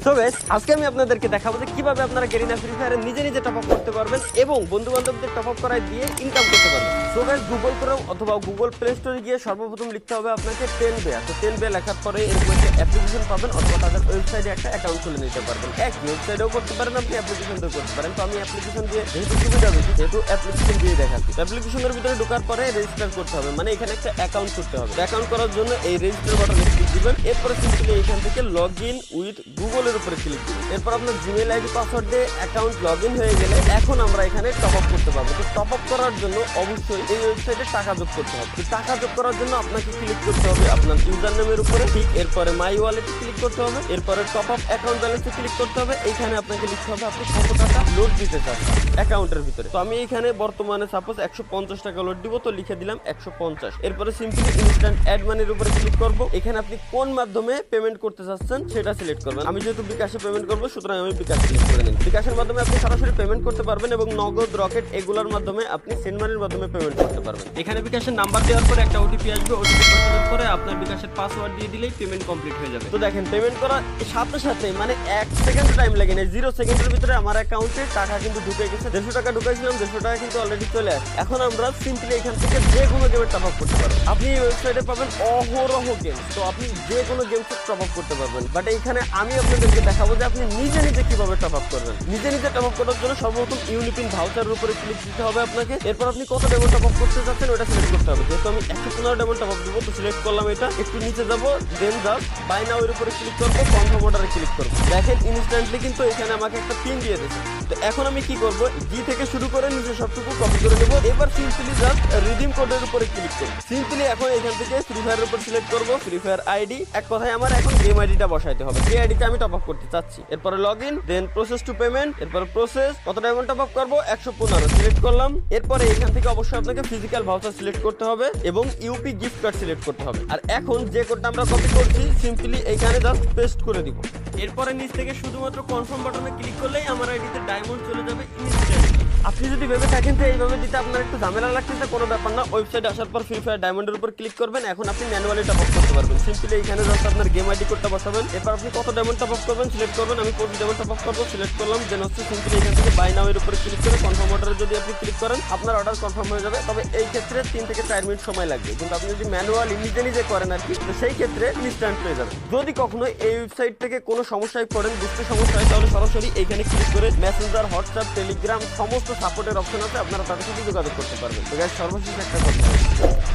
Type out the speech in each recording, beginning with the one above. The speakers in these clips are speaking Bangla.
সো গাইস, আজকে আমি আপনাদেরকে দেখাবো যে কিভাবে আপনারা গেরিনা ফ্রি ফায়ারে নিজে নিজে টপ আপ করতে পারবেন এবং বন্ধু বান্ধবদের টপ আপ করায় দিয়ে ইনকাম করতে পারবেন। সো গাইস, গুগল ক্রোম অথবা গুগল প্লে স্টোরে গিয়ে সর্বপ্রথম লিখতে হবে আপনাকে 10বে। তো 10বে লেখার পরে এরকম একটা অ্যাপ্লিকেশন পাবেন অথবা তাদের ওয়েবসাইটে একটা অ্যাকাউন্ট খুলে নিতে পারবেন। এক ওয়েবসাইটেও করতে পারেন, আপনি অ্যাপ্লিকেশন দিয়েও করতে পারেন। তো আমি অ্যাপ্লিকেশন দিয়ে যেহেতু সুবিধা বেশি সেহেতু অ্যাপ্লিকেশন দিয়ে দেখাচ্ছি। অ্যাপ্লিকেশনের ভিতরে ঢোকার পরে রেজিস্টার করতে হবে, মানে এখানে একটা অ্যাকাউন্ট করতে হবে। অ্যাকাউন্ট করার জন্য এই রেজিস্টার বাটনে ক্লিক দিবেন। এরপরে সিম্পলি এখান থেকে লগ ইন উইথ গুগলের উপরে ক্লিক দিবেন। এরপর আপনার জিমেল আইডি পাসওয়ার্ড দিয়ে অ্যাকাউন্ট লগ ইন হয়ে গেলে এখন আমরা এখানে টপ আপ করতে পারবো। তো টপ আপ করার জন্য অবশ্যই এই ওয়েবসাইটে টাকা যোগ করতে হবে। তো টাকা যোগ করার জন্য আপনাকে ক্লিক করতে হবে আপনার ইউজার নেমের উপরে, ঠিক এরপরে মাই ওয়ালেটে ক্লিক করতে হবে, এরপরে টপ আপ অ্যাকাউন্ট ব্যালেন্সে ক্লিক করতে হবে। এইখানে আপনাকে লিখতে হবে আপনি কত টাকা লোড দিতে চাচ্ছেন অ্যাকাউন্টের ভিতরে। তো আমি এখানে বর্তমানে সাপোজ 150 টাকা লোড দিব, তো লিখে দিলাম 150। এরপরে সিম্পলি ইনস্ট্যান্ট অ্যাড মানির উপরে ক্লিক করব। এখানে আপনি কোন মাধ্যমে পেমেন্ট করতে চাচ্ছেন সেটা সিলেক্ট করবেন। আমি যেহেতু বিকাশে পেমেন্ট করব সুতরাং আমি বিকাশ সিলেক্ট করে নিন। বিকাশের মাধ্যমে আপনি সরাসরি পেমেন্ট করতে পারবেন এবং নগদ, রকেট এগুলোর মাধ্যমে আপনি সেন্ড মানির মাধ্যমে পেমেন্ট করতে পারবেন। এখানে বিকাশের নাম্বার দেওয়ার পরে একটা ওটিপি আসবে, ওটিপি পাঠানোর পরে আপনার বিকাশের পাসওয়ার্ড দিয়ে দিলেই পেমেন্ট কমপ্লিট হয়ে যাবে। তো দেখেন, পেমেন্ট করার সাথে সাথে মানে 1 সেকেন্ড টাইম লাগে না, 0 সেকেন্ডের ভিতরে আমার অ্যাকাউন্টে টাকা কিন্তু ঢুকে গেছে। 150 টাকা ঢুকাইছিলাম, 150 টাকা কিন্তু অলরেডি চলে আসে। এখন আমরা সিম্পলি এখান থেকে যে কোনো গেমে টপ আপ করতে পারবো। আপনি এই ওয়েবসাইটে পাবেন অহরহ গেম, তো আপনি যে কোনো গেমসে টপ আপ করতে পারবেন। বাট এইখানে আমি আপনাদেরকে দেখাবো যে আপনি নিজে নিজে কিভাবে টপ আপ করবেন। নিজে নিজে টপ আপ করার জন্য সর্বপ্রথম ইউনিপিন ভাউচারের উপরে ক্লিক দিতে হবে আপনাকে। এরপর আপনি কত ডেমন টপ আপ করতে চাচ্ছেন ওটা সিলেক্ট করতে হবে। যেহেতু আমি 115 ডেমন টপ আপ দিব, তো সিলেক্ট করলাম এটা। একটু নিচে যাবো, দেন জাস্ট বাই নাও এর উপরে ক্লিক করবো, কনফার্ম অর্ডারে ক্লিক করবো। দেখেন ইনস্ট্যান্টলি কিন্তু এখানে আমাকে একটা পিন দিয়ে দিয়েছে। তো এখন আমি কি করবো, জি থেকে শুরু করে নিচে সবটুকু কপি করে নেবো। এবার সিম্পলি জাস্ট রিডিম কোডের উপরে ক্লিক করবো। সিম্পলি এখন এখান থেকে ফ্রি ফায়ারের উপর সিলেক্ট করবো, ফ্রি ফায়ার আইডি। এক কথায় আমার এখন গেম আইডিটা বসাইতে হবে, যে আইডিতে আমি টপ আপ করতে চাচ্ছি। এরপরে log in, then process to payment, এরপর প্রসেস কত ডায়মন্ড টপ আপ করবো 115 সিলেক্ট করলাম। এরপরে এখান থেকে অবশ্যই আপনাকে ফিজিক্যাল ভাউচার সিলেক্ট করতে হবে এবং ইউপি গিফট কার্ড সিলেক্ট করতে হবে। আর এখন যে কোডটা আমরা কপি করছি সিম্পলি এইখানে জাস্ট পেস্ট করে দিব। এরপরে নিচ থেকে শুধুমাত্র কনফার্ম বাটনে ক্লিক করলেই আমার আইডিতে ডায়মন্ড চলে যাবে ইনস্ট্যান্টলি। আপনি যদি ভেবে থাকেন যে এইভাবে দিতে আপনার একটু ঝামেলা লাগতেছে, কোনো ব্যাপার না। ওয়েবসাইটে আসার পর ফ্রি ফায়ার ডায়মন্ডের উপর ক্লিক করবেন। এখন আপনি ম্যানুয়ালি টপ আপ করতে পারবেন। সিম্পলি এখানে জাস্ট আপনার গেম আইডি কোডটা বসাবেন। এরপর আপনি কত ডায়মন্ড টপ আপ করবেন সিলেক্ট করবেন। আমি 25 ডায়মন্ড টপ আপ করবো, সিলেক্ট করলাম। দেন হচ্ছে সিম্পলি এখান থেকে বাই নাও এর উপরে ক্লিক করে কনফার্ম অর্ডারে যদি আপনি ক্লিক করেন আপনার অর্ডার কনফার্ম হয়ে যাবে। তবে এই ক্ষেত্রে 3 থেকে 4 মিনিট সময় লাগবে, কিন্তু আপনি যদি ম্যানুয়ালি নিজে নিজে করেন আর কি, তো সেই ক্ষেত্রে ইনস্ট্যান্ট পেয়ে যাবেন। যদি কখনো এই ওয়েবসাইট থেকে কোনো সমস্যায় পড়েন, বুঝতে সমস্যা হয়, তাহলে সরাসরি এইখানে ক্লিক করে মেসেঞ্জার, হোয়াটসঅ্যাপ, টেলিগ্রাম সমস্ত সাপোর্টের অপশন আছে, আপনারা তাদের সাথে যোগাযোগ করতে পারবেন। তো গাইস, সর্বশেষ একটা কথা,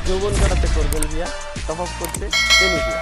যৌবন কাটাতে করবেন গিয়া টপ আপ করতে টেনে গিয়া।